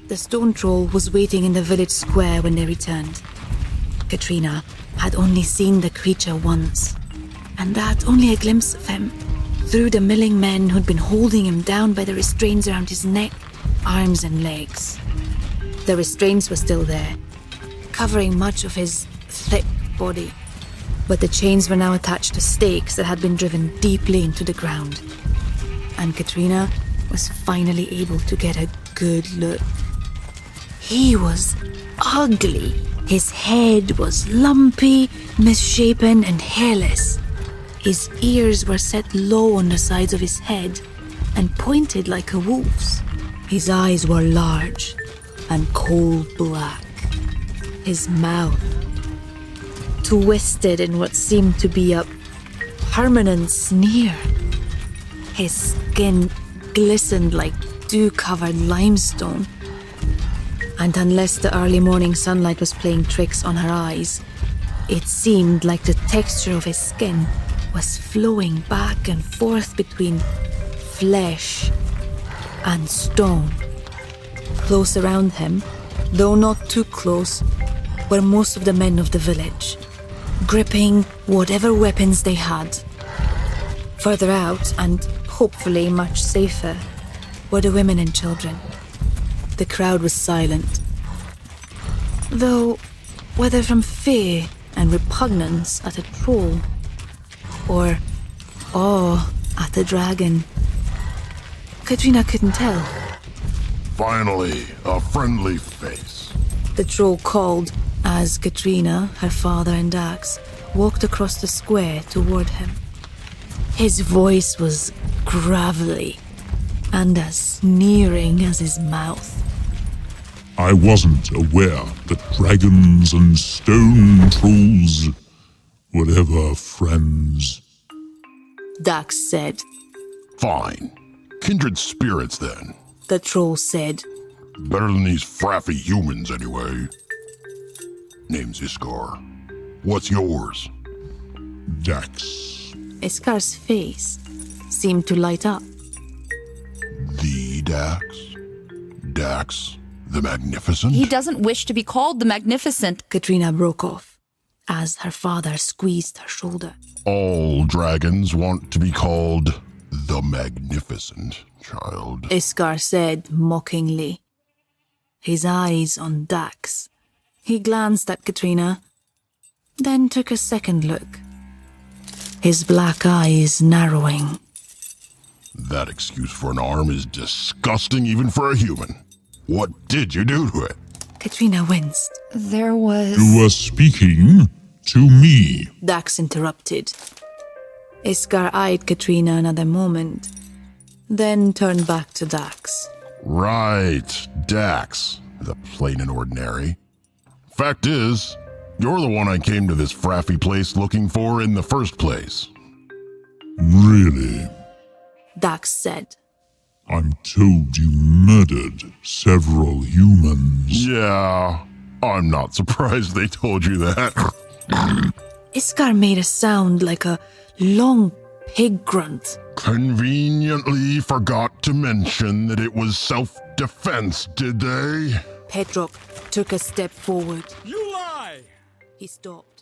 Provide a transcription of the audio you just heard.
The stone troll was waiting in the village square when they returned. Katrina had only seen the creature once, and that only a glimpse of him, through the milling men who'd been holding him down by the restraints around his neck, arms and legs. The restraints were still there, covering much of his thick body, but the chains were now attached to stakes that had been driven deeply into the ground. And Katrina was finally able to get a good look. He was ugly. His head was lumpy, misshapen, and hairless. His ears were set low on the sides of his head and pointed like a wolf's. His eyes were large and coal black. His mouth, twisted in what seemed to be a permanent sneer. His skin glistened like dew-covered limestone. And unless the early morning sunlight was playing tricks on her eyes, it seemed like the texture of his skin was flowing back and forth between flesh and stone. Close around him, though not too close, were most of the men of the village, gripping whatever weapons they had. Further out, and hopefully much safer, were the women and children. The crowd was silent, though whether from fear and repugnance at a troll, or awe at a dragon, Katrina couldn't tell. Finally, a friendly face. The troll called as Katrina, her father, and Dax walked across the square toward him. His voice was gravelly and as sneering as his mouth. I wasn't aware that dragons and stone trolls were ever friends. Dax said. Fine. Kindred spirits, then. The troll said. Better than these fraffy humans, anyway. Name's Iskar. What's yours? Dax. Iskar's face seemed to light up. The Dax? Dax the Magnificent? He doesn't wish to be called the Magnificent. Katrina broke off as her father squeezed her shoulder. All dragons want to be called the Magnificent, child. Iskar said mockingly, his eyes on Dax. He glanced at Katrina, then took a second look, his black eyes narrowing. That excuse for an arm is disgusting even for a human. What did you do to it? Katrina winced. There was... You were speaking to me. Dax interrupted. Iskar eyed Katrina another moment, then turned back to Dax. Right, Dax, the plain and ordinary. Fact is, you're the one I came to this fraffy place looking for in the first place. Really? Dax said. I'm told you murdered several humans. Yeah, I'm not surprised they told you that. Iskar made a sound like a long pig grunt. Conveniently forgot to mention that it was self-defense, did they? Petrock took a step forward. You lie! He stopped.